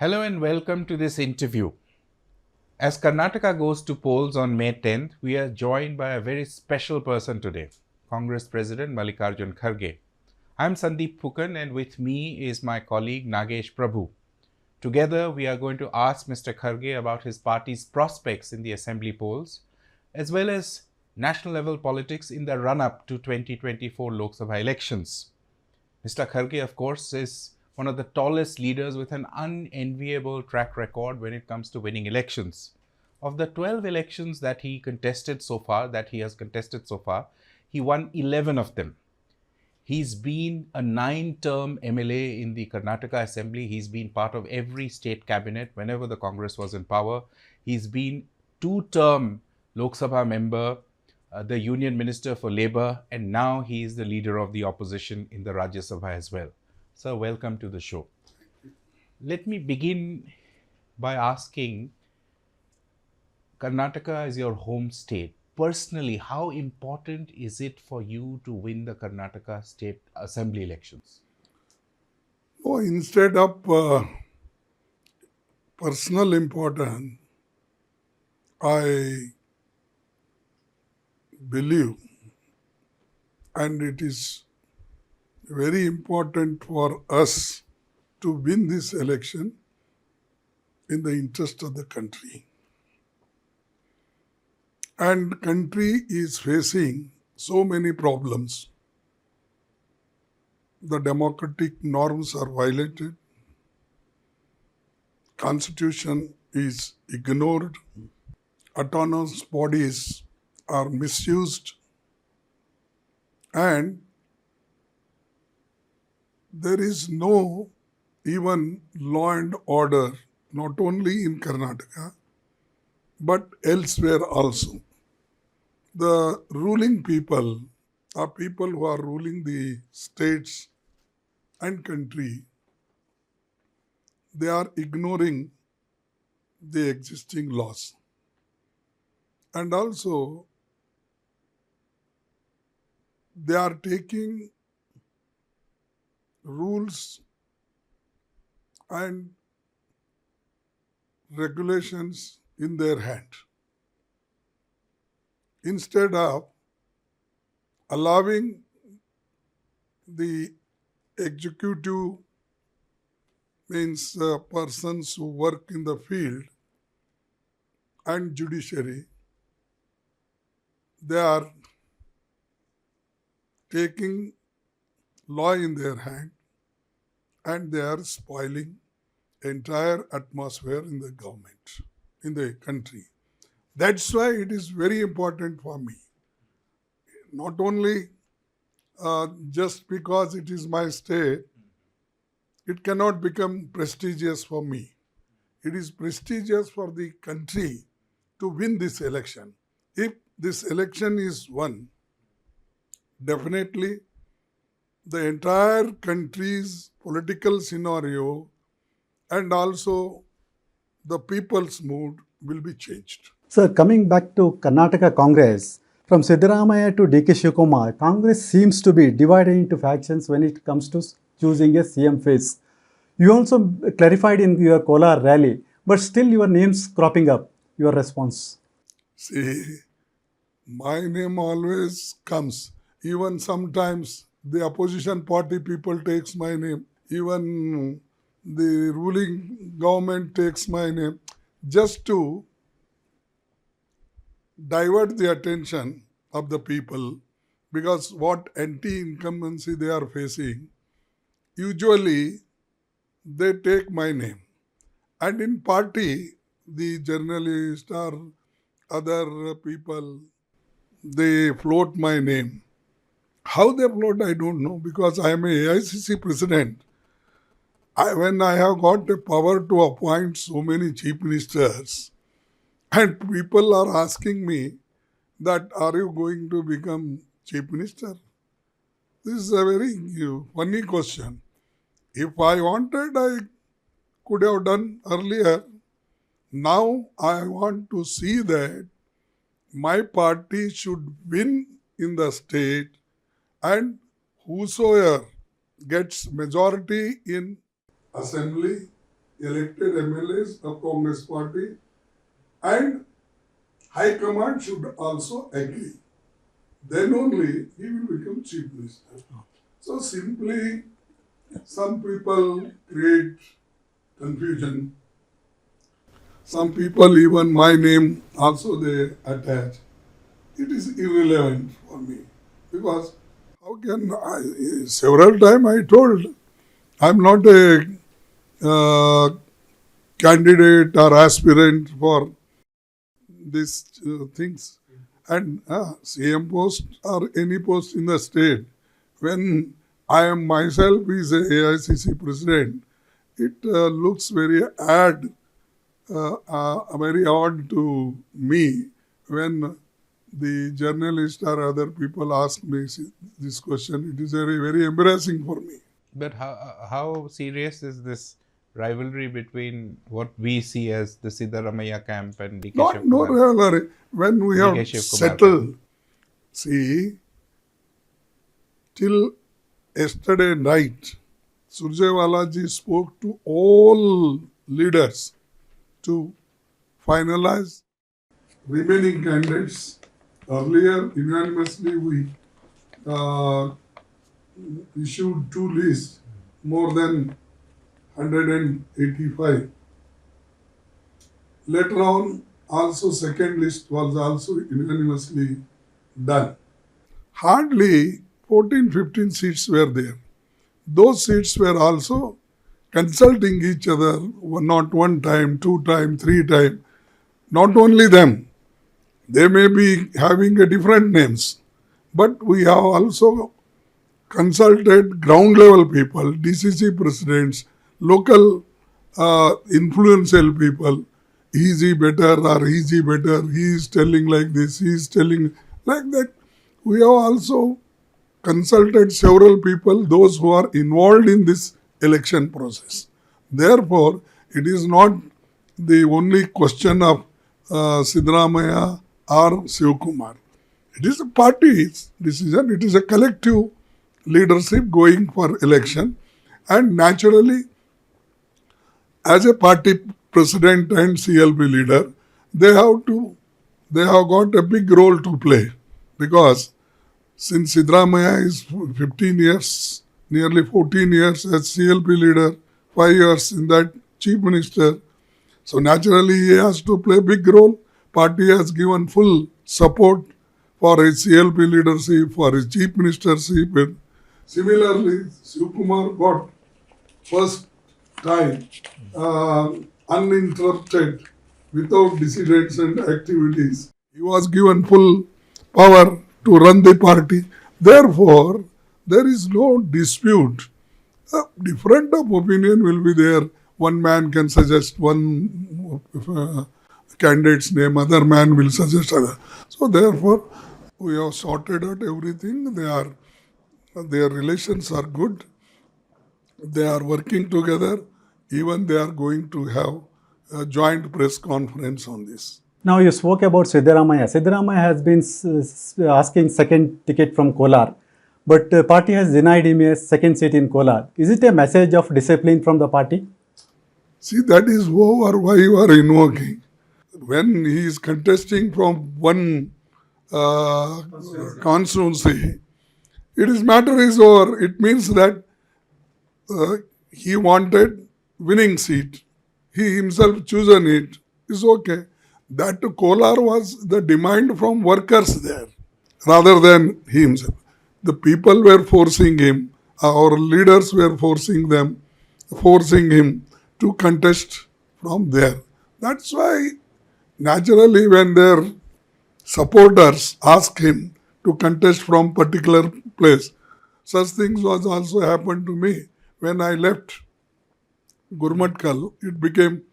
Hello and welcome to this interview. As Karnataka goes to polls on May 10th, we are joined by a very special person today, Congress President Mallikarjun Kharge. I'm Sandeep Phukan and with me is my colleague Nagesh Prabhu. Together, we are going to ask Mr. Kharge about his party's prospects in the assembly polls, as well as national level politics in the run-up to 2024 Lok Sabha elections. Mr. Kharge, of course, is one of the tallest leaders with an unenviable track record when it comes to winning elections. Of the 12 elections that he has contested so far, he won 11 of them. He's been a 9-term MLA in the Karnataka Assembly. He's been part of every state cabinet whenever the Congress was in power. He's been 2-term Lok Sabha member, the Union Minister for Labour, and now he is the leader of the opposition in the Rajya Sabha as well. Sir, welcome to the show. Let me begin by asking, Karnataka is your home state. Personally, how important is it for you to win the Karnataka State Assembly elections? Oh, instead of personal importance, I believe, and it is very important for us to win this election in the interest of the country. And country is facing so many problems. The democratic norms are violated. Constitution is ignored. Autonomous bodies are misused. And there is no even law and order, not only in Karnataka, but elsewhere also. The ruling people are people who are ruling the states and country. They are ignoring the existing laws. And also, they are taking rules and regulations in their hand. Instead of allowing the executive, means persons who work in the field, and judiciary, they are taking law in their hand and they are spoiling entire atmosphere in the government, in the country. That's why it is very important for me. Not only just because it is my state, it cannot become prestigious for me. It is prestigious for the country to win this election. If this election is won, definitely the entire country's political scenario and also the people's mood will be changed. Sir, coming back to Karnataka Congress, from Siddaramaiah to DK Shivakumar, Congress seems to be divided into factions when it comes to choosing a CM face. You also clarified in your Kolar rally, but still your name's cropping up. Your response? See, my name always comes. Even sometimes the opposition party people takes my name. Even the ruling government takes my name just to divert the attention of the people, because what anti-incumbency they are facing, usually they take my name. And in party, the journalists or other people, they float my name. How they float, I don't know, because I am a AICC president. When I have got the power to appoint so many chief ministers, and people are asking me that, are you going to become chief minister? This is a very funny question. If I wanted, I could have done earlier. Now I want to see that my party should win in the state, and whosoever gets majority in assembly elected MLAs of Congress party, and High Command should also agree. Then only he will become Chief Minister. So simply some people create confusion. Some people, even my name also they attach. It is irrelevant for me because how can I, several times I told I'm not a candidate or aspirant for these things. And CM post or any post in the state, when I am myself is a AICC president, it looks very odd to me when the journalist or other people ask me this question. It is very, very embarrassing for me. But how serious is this rivalry between what we see as the Siddaramaiah camp and DK No Shivakumar? rivalry. When we have settled, see, till yesterday night, Surjewala ji spoke to all leaders to finalize remaining candidates. Earlier, unanimously, we issued two lists, more than 185. Later on, also second list was also unanimously done. Hardly 14-15 seats were there. Those seats were also consulting each other, not one time, two time, three time. Not only them, they may be having a different names, but we have also consulted ground level people, DCC presidents, local influential people. Is he better or is he better? He is telling like this, he is telling like that. We have also consulted several people, those who are involved in this election process. Therefore, it is not the only question of Siddaramaiah or Shivakumar. It is a party's decision. It is a collective leadership going for election, and naturally, as a party president and CLP leader, they have got a big role to play, because since Siddaramaiah is 15 years, nearly 14 years as CLP leader, 5 years in that chief minister, so naturally he has to play a big role. Party has given full support for his CLP leadership, for his chief ministership. Similarly, Shivakumar got first time uninterrupted, without dissidents and activities. He was given full power to run the party. Therefore, there is no dispute. Different of opinion will be there. One man can suggest one candidate's name, other man will suggest other. So therefore, we have sorted out everything. Their relations are good. They are working together. Even they are going to have a joint press conference on this. Now you spoke about Siddaramaiah. Siddaramaiah has been asking second ticket from Kolar, but the party has denied him a second seat in Kolar. Is it a message of discipline from the party? See, that is over why you are invoking. When he is contesting from one constituency, matter is over. It means that he wanted winning seat. He himself chosen it. It's okay. That Kolar was the demand from workers there, rather than he himself. The people were forcing him. Our leaders were forcing him to contest from there. That's why naturally when their supporters ask him to contest from particular place, such things was also happened to me. When I left Gurmatkal, it became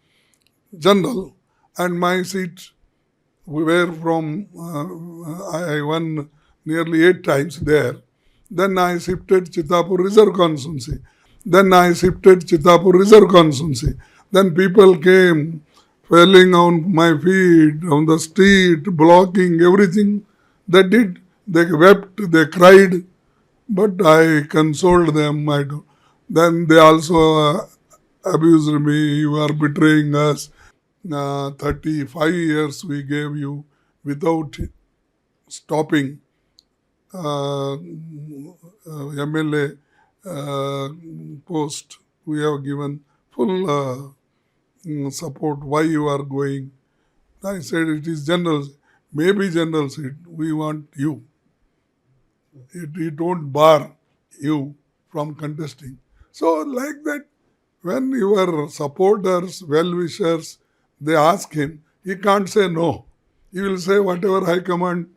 general, and my seat were from, I won nearly 8 times there. Then I shifted Chittapur Reserve Constituency. Then people came falling on my feet, on the street, blocking everything. They did. They wept, they cried, but I consoled them. Then they also abused me, you are betraying us. 35 years we gave you without stopping. MLA post, we have given full support. Why you are going? I said it is general, maybe general seat. We want you. It won't bar you from contesting. So like that, when your supporters, well-wishers, they ask him, he can't say no. He will say whatever High Command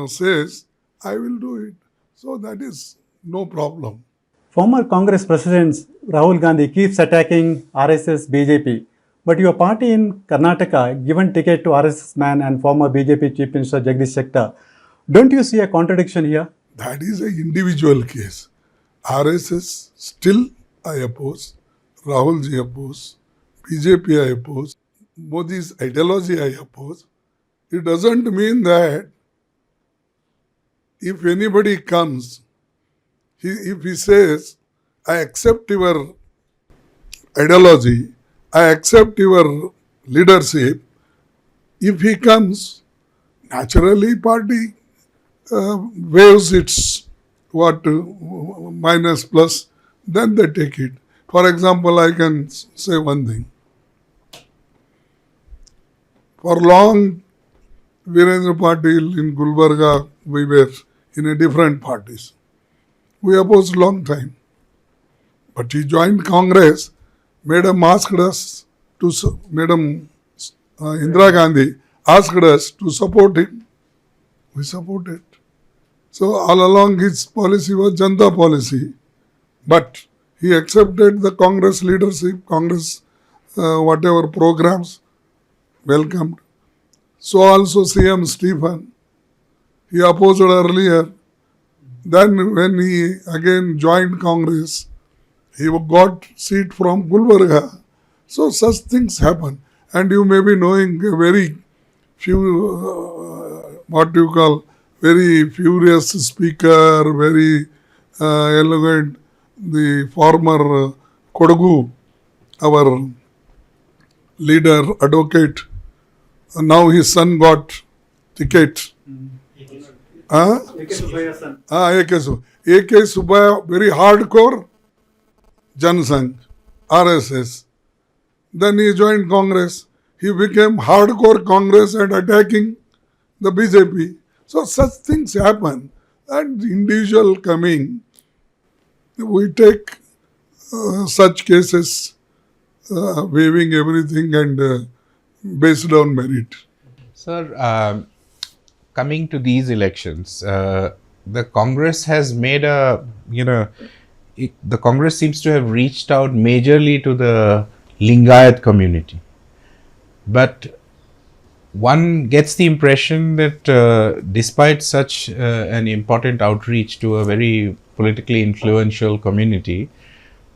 says, I will do it. So that is no problem. Former Congress President Rahul Gandhi keeps attacking RSS BJP, but your party in Karnataka given ticket to RSS man and former BJP Chief Minister Jagadish Shettar. Don't you see a contradiction here? That is an individual case. RSS still I oppose, Rahulji oppose, BJP I oppose, Modi's ideology I oppose. It doesn't mean that if anybody comes, if he says, I accept your ideology, I accept your leadership, if he comes, naturally party waves its minus plus, then they take it. For example, I can say one thing. For long, Virendra Patil in Gulbarga, we were in a different parties. We opposed long time. But he joined Congress. Madam asked us to, Madam Indira Gandhi asked us to support him. We supported. So all along his policy was Janta policy. But he accepted the Congress leadership, Congress whatever programs, welcomed. So also CM Stephen, he opposed earlier. Then when he again joined Congress, he got seat from Gulbarga. So such things happen. And you may be knowing a very few, very furious speaker, very elegant, the former Kodagu, our leader, advocate. Now his son got ticket. A.K. Subbaiah, very hardcore Janasangh, RSS. Then he joined Congress. He became hardcore Congress and attacking the BJP. So such things happen. And individual coming, we take such cases, waiving everything and based on merit. Sir, coming to these elections, the Congress has made the Congress seems to have reached out majorly to the Lingayat community. But one gets the impression that despite such an important outreach to a very politically influential community,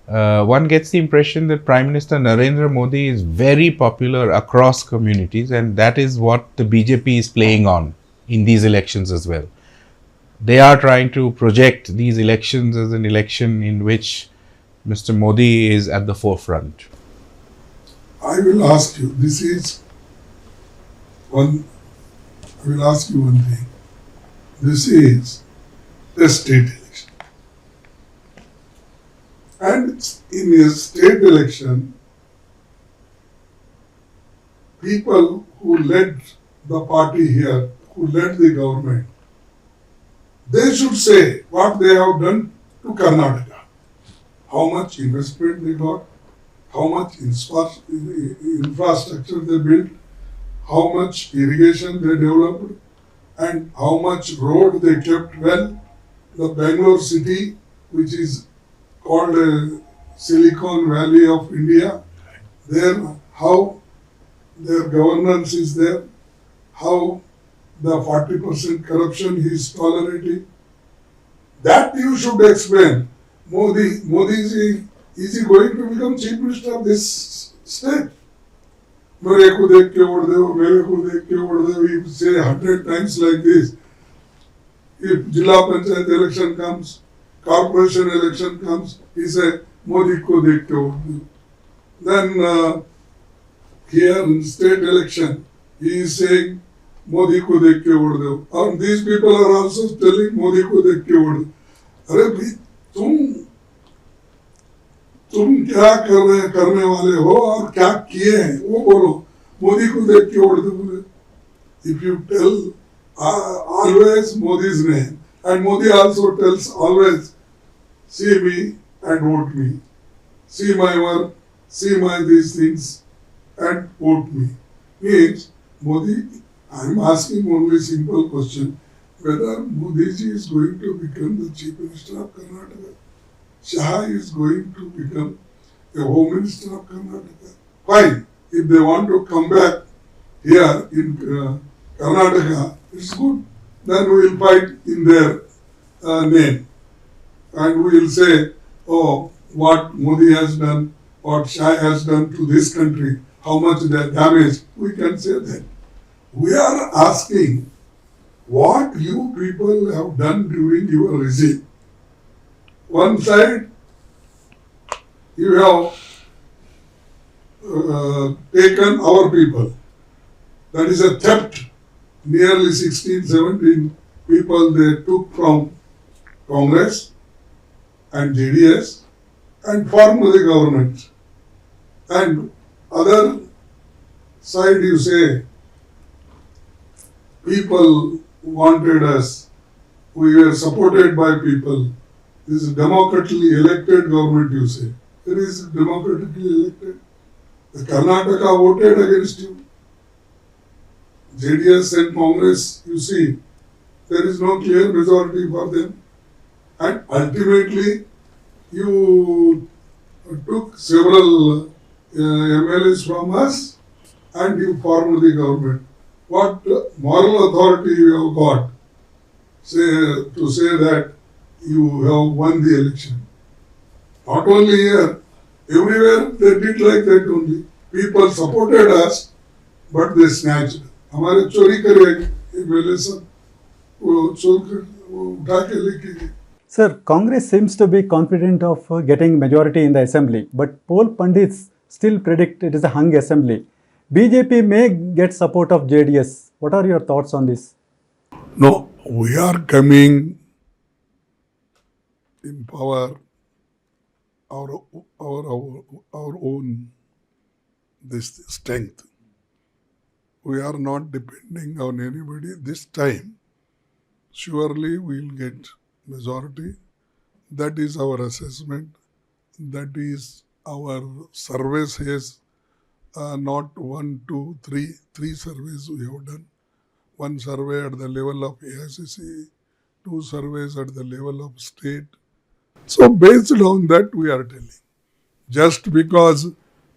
one gets the impression that Prime Minister Narendra Modi is very popular across communities, and that is what the BJP is playing on in these elections as well. They are trying to project these elections as an election in which Mr. Modi is at the forefront. I will ask you one thing. This is a state election. And in a state election, people who led the party here, who led the government, they should say what they have done to Karnataka. How much investment they got, how much infrastructure they built, how much irrigation they developed, and how much road they kept well. The Bengaluru city, which is called Silicon Valley of India, there how their governance is there, how the 40% corruption he is tolerating. That you should explain. Modi is he going to become Chief Minister of this state? We say 100 times like this. If Jilla Panchayat election comes, corporation election comes, he say, Modi ko dekh ke vote do. Then here in state election, he is saying Modi ko dekh ke vote do. And these people are also telling Modi ko dekh ke vote do. अरे भाई तुम क्या करने वाले हो और क्या किए हैं वो बोलो. मोदी को देख के वोट दो बोले. If you tell always Modi's name, and Modi also tells always, see me and vote me, see my work, see my these things and vote me. Means Modi, I am asking only simple question, whether Modi ji is going to become the Chief Minister of Karnataka. Shah is going to become the Home Minister of Karnataka. Fine. If they want to come back here in Karnataka, it's good. Then we will fight in their name. And we will say, oh, what Modi has done, what Shah has done to this country, how much they are damaged. We can say that. We are asking what you people have done during your regime. One side, you have taken our people. That is a theft. Nearly 16, 17 people they took from Congress and JDS and formed the government. And other side you say, people wanted us, we were supported by people. This is democratically elected government, you say. It is democratically elected. The Karnataka voted against you. JDS and Congress, you see, there is no clear majority for them. And ultimately, you took several MLAs from us and you formed the government. What moral authority you have got to say that you have won the election? Not only here, everywhere they did like that only. People supported us, but they snatched. हमारे चोरी करे मेले सब वो चोर कर वो उठा के लेके गए. Sir, Congress seems to be confident of getting majority in the assembly, but poll pundits still predict it is a hung assembly. BJP may get support of JDS. What are your thoughts on this? No, we are coming in power our own this strength. We are not depending on anybody. This time, surely we will get majority. That is our assessment. That is our survey says, not 1, 2, 3. 3 surveys we have done. 1 survey at the level of AICC, 2 surveys at the level of state. So based on that we are telling. Just because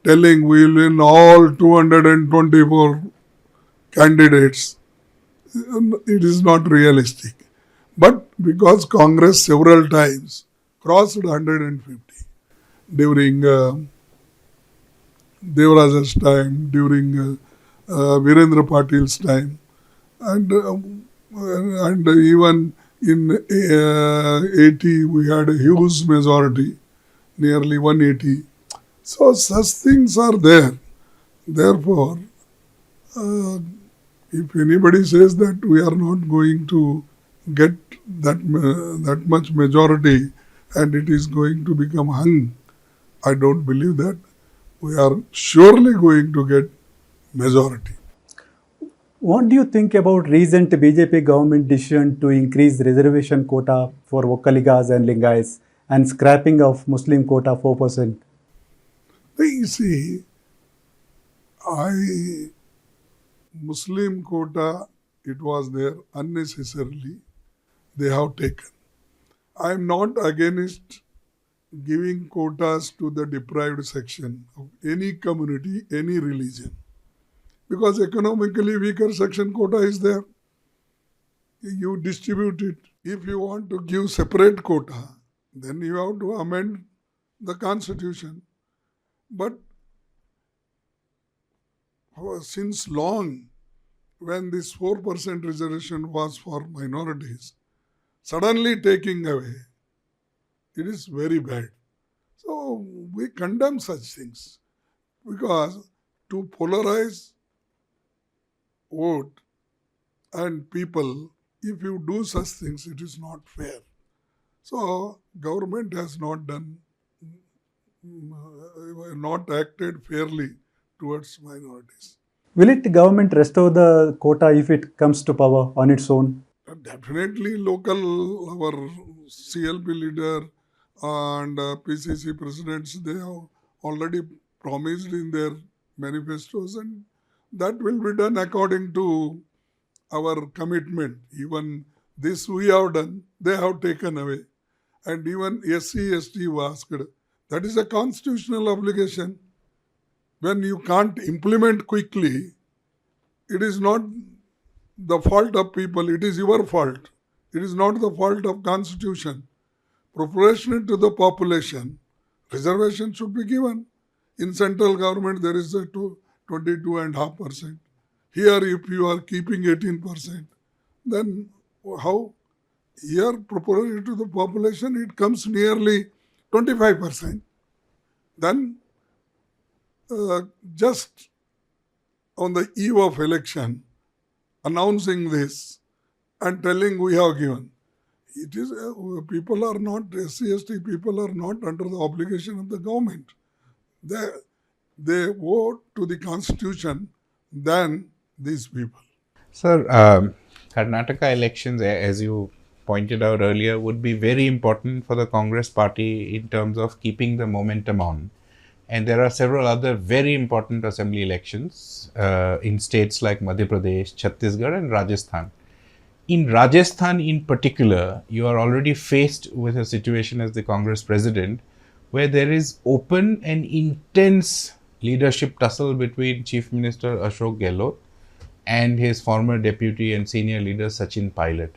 telling we will win all 224 candidates, it is not realistic. But because Congress several times crossed 150 during Devaraja's time, during Virendra Patil's time, and even in 80 we had a huge majority, nearly 180. So such things are there. Therefore, if anybody says that we are not going to get that much majority and it is going to become hung, I don't believe that. We are surely going to get majority. What do you think about recent BJP government decision to increase reservation quota for Vokkaligas and Lingais and scrapping of Muslim quota 4%? You see, Muslim quota, it was there unnecessarily. They have taken. I am not against giving quotas to the deprived section of any community, any religion. Because economically weaker section quota is there. You distribute it. If you want to give separate quota, then you have to amend the constitution. But since long, when this 4% reservation was for minorities, suddenly taking away, it is very bad. So we condemn such things because to polarize vote and people, if you do such things, it is not fair. So government has not done, not acted fairly towards minorities. Will it government restore the quota if it comes to power on its own? Definitely local, our CLP leader and PCC presidents, they have already promised in their manifestos, and that will be done according to our commitment. Even this we have done, they have taken away. And even SC, ST asked, that is a constitutional obligation. When you can't implement quickly, it is not the fault of people, it is your fault. It is not the fault of constitution. Proportionate to the population, reservation should be given. In central government, there is a 22.5%. Here, if you are keeping 18%, then how? Here, proportionate to the population, it comes nearly 25%. Then, just on the eve of election, announcing this and telling we have given. It is people are not SC/ST people are not under the obligation of the government. They vote to the constitution than these people. Sir, Karnataka elections, as you pointed out earlier, would be very important for the Congress party in terms of keeping the momentum on. And there are several other very important assembly elections in states like Madhya Pradesh, Chhattisgarh and Rajasthan. In Rajasthan in particular, you are already faced with a situation as the Congress president where there is open and intense leadership tussle between Chief Minister Ashok Gehlot and his former deputy and senior leader Sachin Pilot.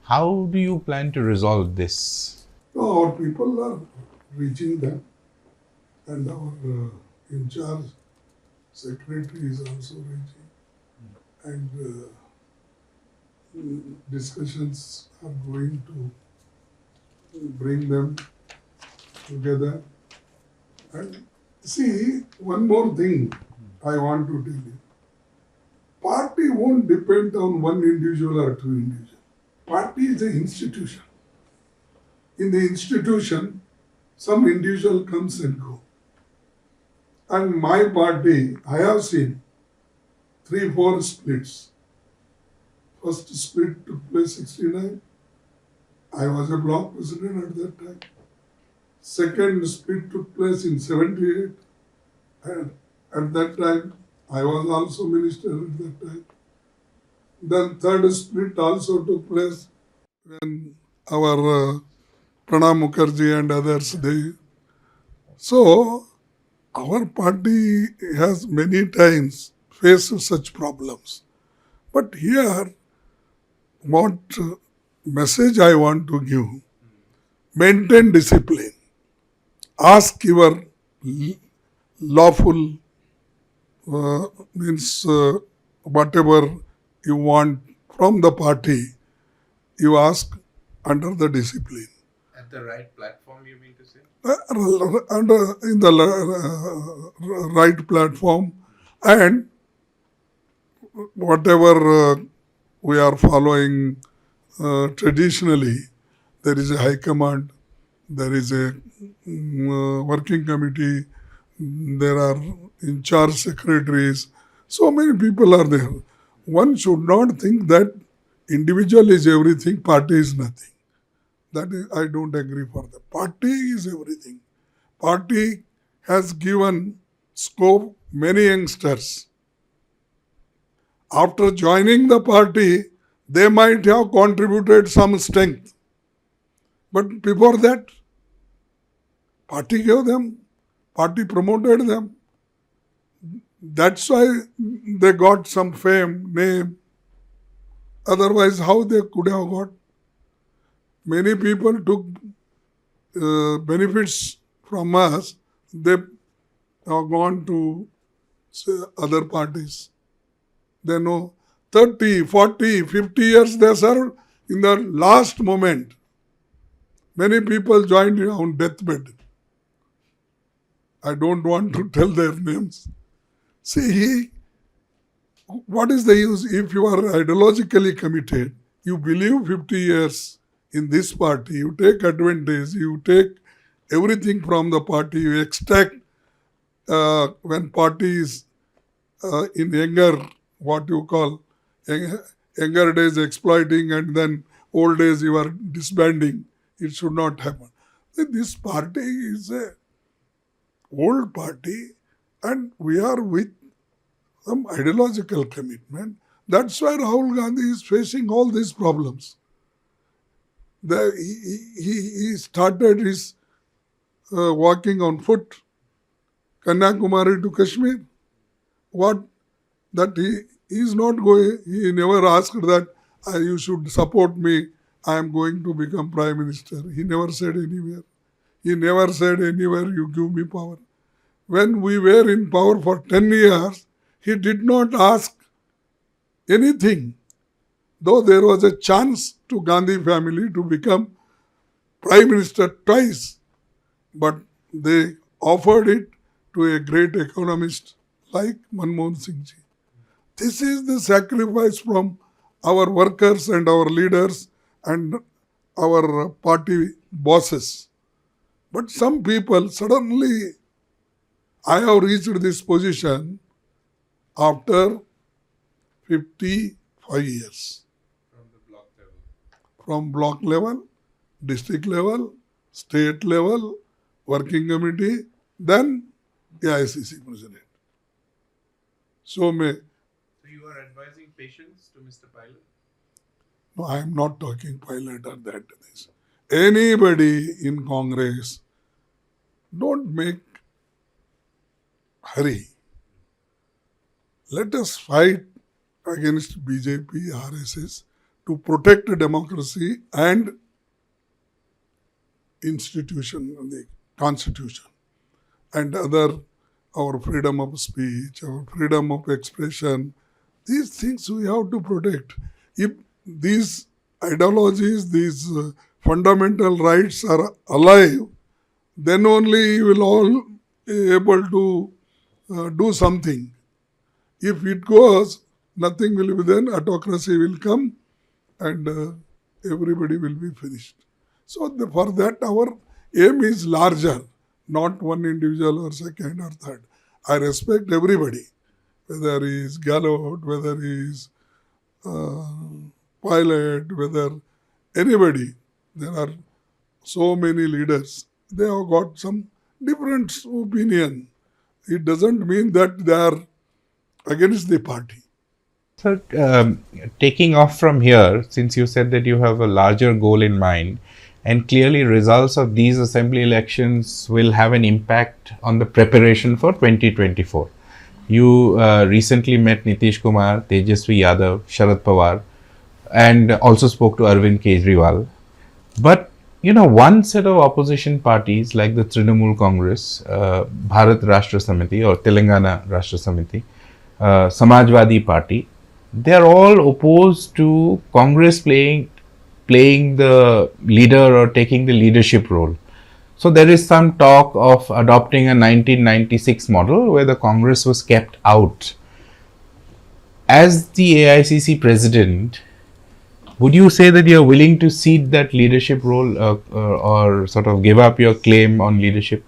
How do you plan to resolve this? No, our people are reaching them, and our in charge secretary is also reaching, and discussions are going to bring them together. And see, one more thing I want to tell you. Party won't depend on one individual or two individuals. Party is an institution. In the institution, some individual comes and go. And my party, I have seen 3-4 splits. First split took place 69. I was a block president at that time. Second split took place in 78. And at that time, I was also minister at that time. Then third split also took place when our Pranab Mukherjee and others, So, our party has many times faced such problems. But here, what message I want to give, maintain discipline. Ask your lawful, whatever you want from the party, you ask under the discipline. At the right platform, you mean to say? In the right platform, and whatever we are following traditionally, there is a high command, there is a working committee, there are in charge secretaries, so many people are there. One should not think that individual is everything, party is nothing. That is, I don't agree for that. Party is everything. Party has given scope many youngsters. After joining the party, they might have contributed some strength. But before that, party gave them, party promoted them. That's why they got some fame, name. Otherwise, how they could have got? Many people took benefits from us. They have gone to other parties. They know 30, 40, 50 years they served. In the last moment, many people joined on deathbed. I don't want to tell their names. See, what is the use if you are ideologically committed? You believe 50 years in this party, you take advantage, you take everything from the party, you extract when party is in younger, what you call, younger days exploiting and then old days you are disbanding. It should not happen. This party is a old party and we are with some ideological commitment. That's why Rahul Gandhi is facing all these problems. He started his walking on foot, Kanyakumari to Kashmir. What? That he is not going, he never asked that you should support me, I am going to become Prime Minister. He never said anywhere. He never said anywhere, you give me power. When we were in power for 10 years, he did not ask anything. Though there was a chance to Gandhi family to become Prime Minister twice, but they offered it to a great economist like Manmohan Singh ji. This is the sacrifice from our workers and our leaders and our party bosses. But some people suddenly, I have reached this position after 55 years. From block level, district level, state level, working committee, then AICC president. So you are advising patience to Mr. Pilot? No, I am not talking Pilot or that. Anybody in Congress, don't make hurry. Let us fight against BJP, RSS to protect democracy and institution, the constitution, and our freedom of speech, our freedom of expression. These things we have to protect. If these ideologies, these fundamental rights are alive, then only you will all be able to do something. If it goes, nothing will be then, autocracy will come and everybody will be finished. So for that our aim is larger, not one individual or second or third. I respect everybody, whether he is Gehlot, whether he is Pilot, whether anybody. There are so many leaders. They have got some different opinion. It doesn't mean that they are against the party. So, taking off from here, since you said that you have a larger goal in mind, and clearly results of these assembly elections will have an impact on the preparation for 2024. You recently met Nitish Kumar, Tejasvi Yadav, Sharad Pawar, and also spoke to Arvind Kejriwal. But, one set of opposition parties like the Trinamool Congress, Bharat Rashtra Samiti or Telangana Rashtra Samiti, Samajwadi Party, they are all opposed to Congress playing the leader or taking the leadership role. So there is some talk of adopting a 1996 model where the Congress was kept out. As the AICC president, would you say that you are willing to cede that leadership role or sort of give up your claim on leadership?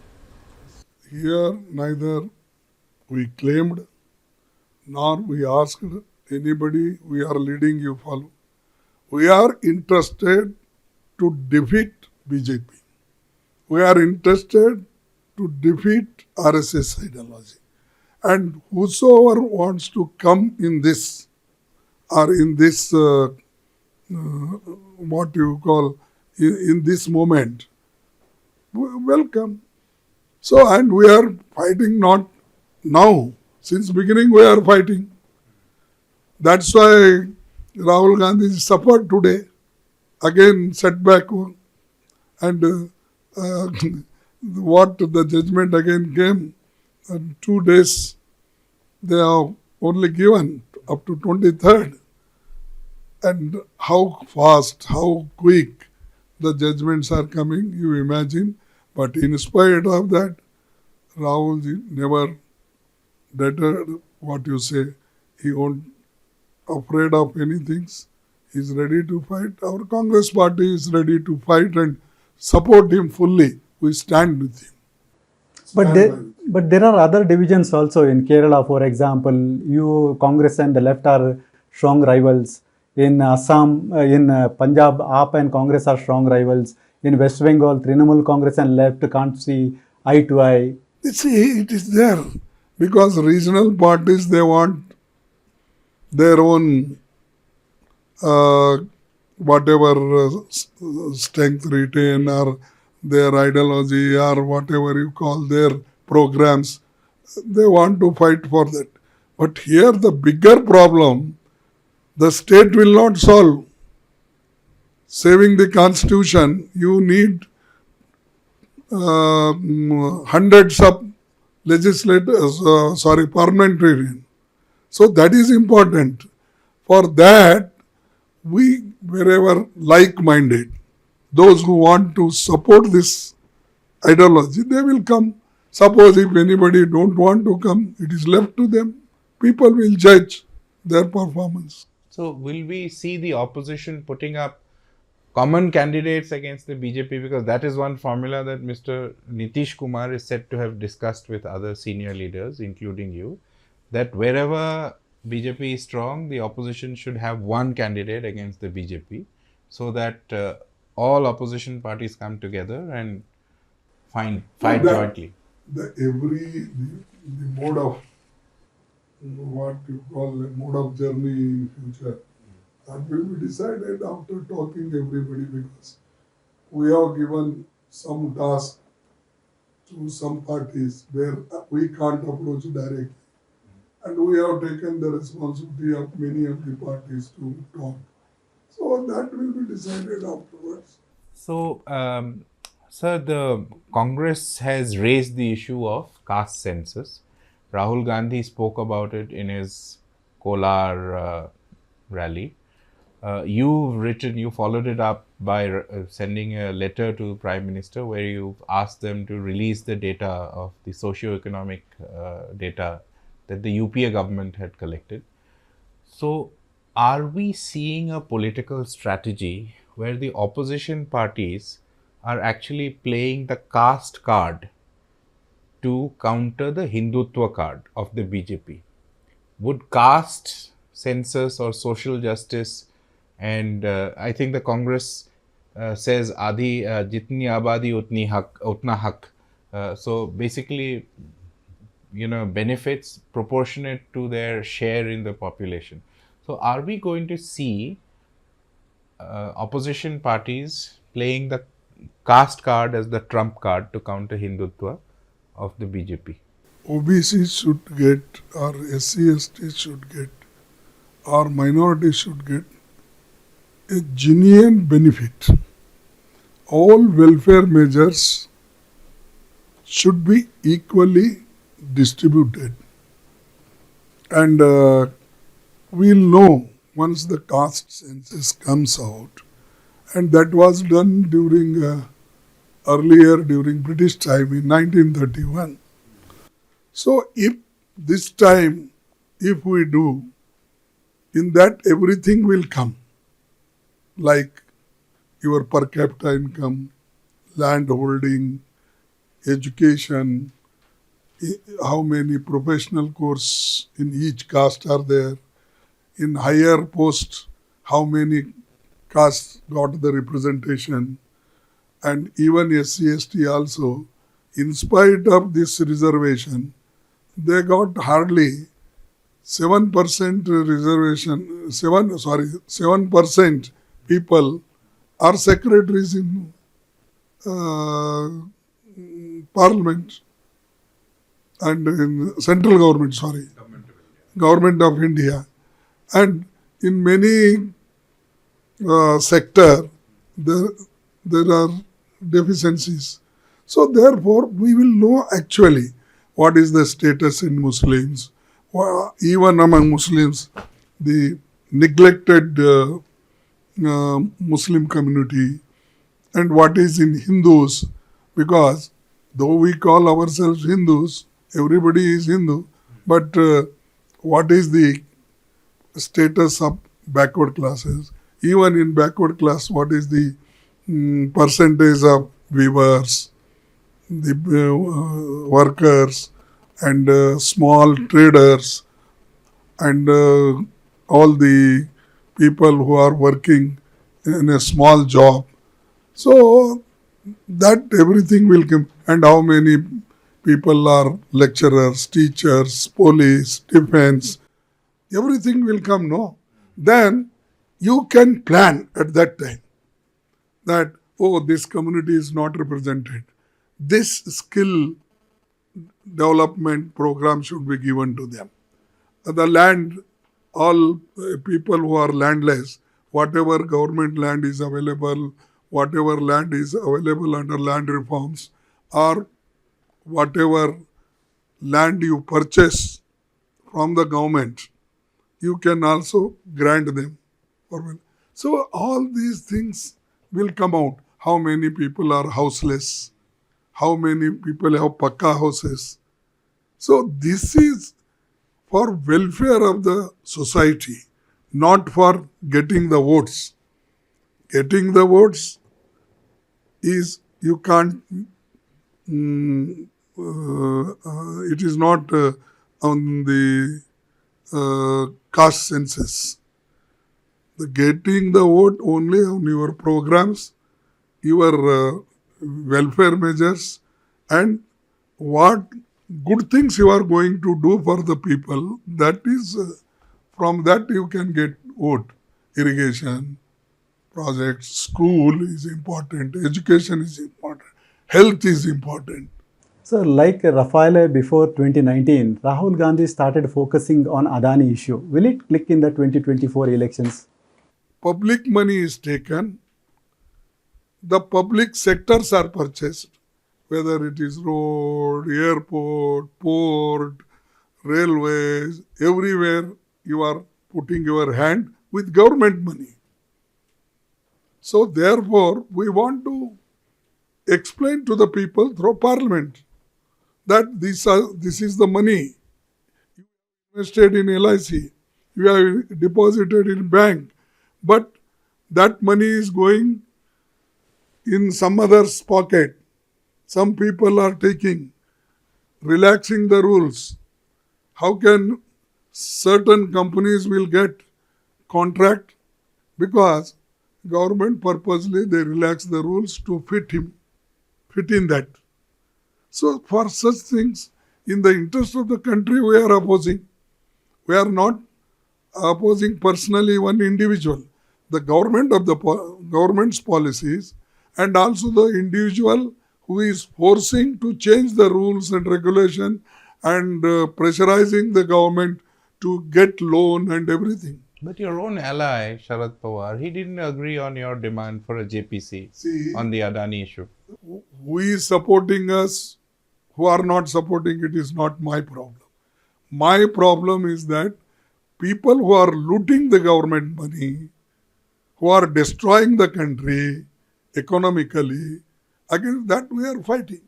Here neither we claimed nor we asked anybody, we are leading, you follow. We are interested to defeat BJP. We are interested to defeat RSS ideology. And whosoever wants to come in this or in this, what you call, in this moment, welcome. So, and we are fighting not now. Since beginning we are fighting. That's why Rahul Gandhi suffered today. Again setback. And what the judgment again came, 2 days they have only given up to 23rd. And how fast, how quick the judgments are coming, you imagine. But in spite of that, Rahulji never deterred what you say. He won't afraid of anything. He is ready to fight. Our Congress party is ready to fight and support him fully. We stand with him. But there are other divisions also in Kerala. For example, you Congress and the left are strong rivals. In Assam, in Punjab, AAP and Congress are strong rivals. In West Bengal, Trinamool Congress and left can't see eye to eye. See, it is there because regional parties, they want their own whatever strength retain or their ideology or whatever you call their programs. They want to fight for that. But here the bigger problem, the state will not solve. Saving the constitution, you need hundreds of parliamentarians. So that is important. For that, we wherever like-minded, those who want to support this ideology, they will come. Suppose if anybody don't want to come, it is left to them. People will judge their performance. So will we see the opposition putting up common candidates against the BJP? Because that is one formula that Mr. Nitish Kumar is said to have discussed with other senior leaders, including you, that wherever BJP is strong, the opposition should have one candidate against the BJP, so that all opposition parties come together and fight jointly. The mode of what you call the mode of journey in future, that will be decided after talking everybody, because we have given some task to some parties where we can't approach directly. And we have taken the responsibility of many of the parties to talk. So that will be decided afterwards. So, sir, the Congress has raised the issue of caste census. Rahul Gandhi spoke about it in his Kolar rally. You followed it up by sending a letter to Prime Minister where you asked them to release the data of the socio-economic data that the UPA government had collected. So, are we seeing a political strategy where the opposition parties are actually playing the caste card to counter the Hindutva card of the BJP? Would caste census or social justice, and I think the Congress says Adi jitni abadi utna hak. So basically, benefits proportionate to their share in the population. So are we going to see opposition parties playing the caste card as the trump card to counter Hindutva of the BJP? OBC should get, or SC/ST should get, or minorities should get a genuine benefit. All welfare measures should be equally distributed. And we'll know once the caste census comes out. And that was done during during British time in 1931. So if this time, if we do, in that everything will come, like your per capita income, land holding, education, how many professional courses in each caste are there, in higher posts, how many castes got the representation, and even SC/ST also, in spite of this reservation, they got hardly 7% reservation, 7% people are secretaries in Parliament and in central government, Government of India. And in many sector, there are deficiencies. So therefore, we will know actually what is the status in Muslims, even among Muslims, the neglected Muslim community, and what is in Hindus, because Though we call ourselves Hindus, everybody is Hindu, but what is the status of backward classes? Even in backward class, what is the percentage of weavers, the workers, and small traders, and all the people who are working in a small job? So that everything will come. And how many people are lecturers, teachers, police, defense, everything will come, no? Then you can plan at that time that, oh, this community is not represented. This skill development program should be given to them. The land, all people who are landless, whatever government land is available, whatever land is available under land reforms, or whatever land you purchase from the government, you can also grant them. So all these things will come out. How many people are houseless? How many people have pakka houses? So this is for welfare of the society, not for getting the votes. Getting the votes is, you can't, it is not on the caste census. The getting the vote only on your programs, your welfare measures, and what good things you are going to do for the people. That is, from that you can get vote. Irrigation projects, school is important, education is important, health is important. So, like Rafael before 2019, Rahul Gandhi started focusing on Adani issue. Will it click in the 2024 elections? Public money is taken, the public sectors are purchased, whether it is road, airport, port, railways, everywhere you are putting your hand with government money. So therefore, we want to explain to the people through parliament that this is the money you invested in LIC, you have deposited in bank, but that money is going in some other's pocket. Some people are taking, relaxing the rules. How can certain companies will get contract? Because government purposely they relax the rules to fit in that. So for such things, in the interest of the country, we are opposing. We are not opposing personally one individual. The government of the government's policies, and also the individual who is forcing to change the rules and regulation and pressurizing the government to get loan and everything. But your own ally, Sharad Pawar, he didn't agree on your demand for a JPC on the Adani issue. Who is supporting us, who are not supporting it is not my problem. My problem is that people who are looting the government money, who are destroying the country economically, against that we are fighting.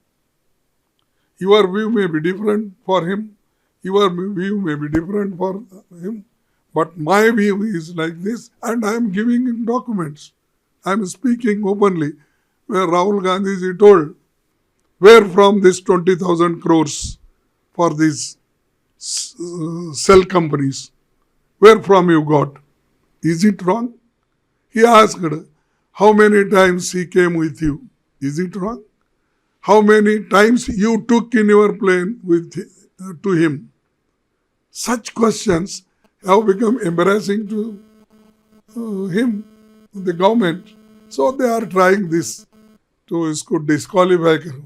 Your view may be different for him, your view may be different for him, but my view is like this, and I am giving in documents. I am speaking openly. Where Rahul Gandhi is told, where from this 20,000 crores for these cell companies, where from you got? Is it wrong? He asked, how many times he came with you? Is it wrong? How many times you took in your plane to him? Such questions have become embarrassing to him, the government. So they are trying this to इसको disqualify करो.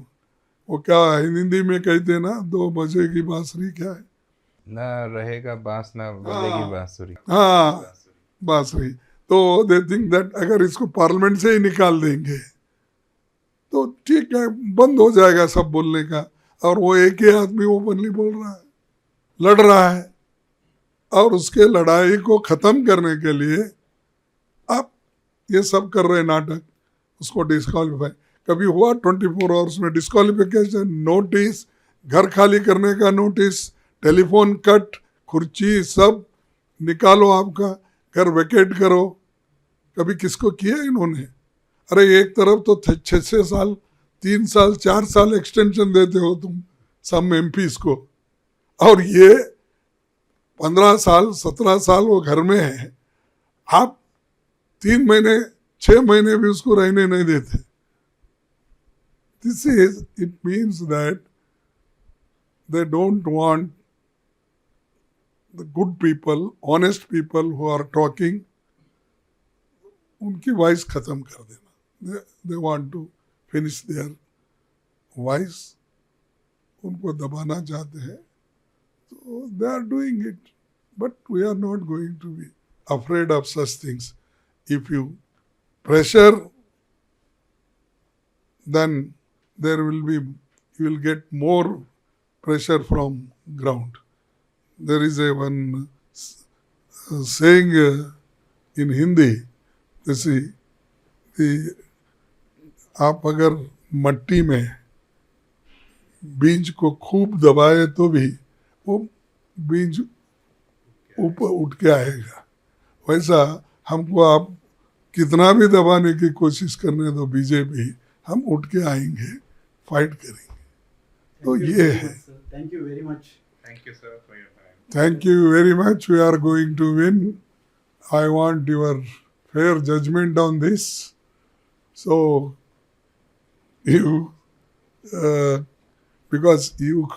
वो क्या हिंदी में कहते ना, 2 बजे की बांसुरी क्या है? ना रहेगा बांस ना बजेगी बांसुरी. हाँ, बांसुरी. तो दे थिंक दैट अगर इसको पार्लियामेंट से ही निकाल देंगे तो ठीक है, बंद हो जाएगा सब बोलने का. और वो एक ही आदमी ओपनली बोल रहा है, लड़ रहा है, और उसके लड़ाई को खत्म करने के लिए अब ये सब कर रहे नाटक, उसको डिस्क्वालीफाई. कभी हुआ 24 आवर्स में डिस्क्वालिफिकेशन, नोटिस, घर खाली करने का नोटिस, टेलीफोन कट, खुर्ची सब निकालो, आपका घर वेकेट करो, कभी किसको किया इन्होंने? अरे एक तरफ तो 6 साल, 3 साल, 4 साल एक्सटेंशन देते हो तुम सब एमपीज को, और ये 15 साल 17 साल वो घर में है, आप 3 महीने 6 महीने भी उसको रहने नहीं देते. It means that they don't want the good people, honest people who are talking, उनकी वॉइस खत्म कर देना. They want to finish their voice, उनको दबाना चाहते हैं. So they are doing it, but we are not going to be afraid of such things. If you pressure, then there will be, you will get more pressure from ground. There is a one saying in Hindi, you see, आप अगर मट्टी में बीज को खूब दबाए तो भी वो बीज ऊपर उठ के आएगा. वैसा हमको आप कितना भी दबाने की कोशिश करने दो बीजेपी, हम उठ के आएंगे, फाइट करेंगे. तो ये है. Thank you very much. Thank you, sir, for your time. Thank you very much. We are going to win. I want your fair judgment on this. So, you, because you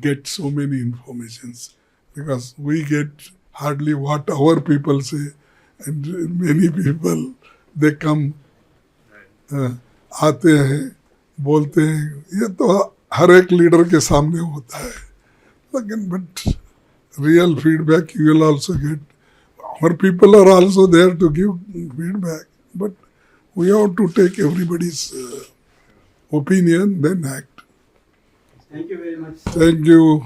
get so many informations, because we get hardly what our people say, and many people, they come, आते हैं, बोलते हैं, ये तो हर एक leader के सामने होता है. Again, but real feedback you will also get. Our people are also there to give feedback, but we have to take everybody's opinion, then act. Thank you very much. Thank you.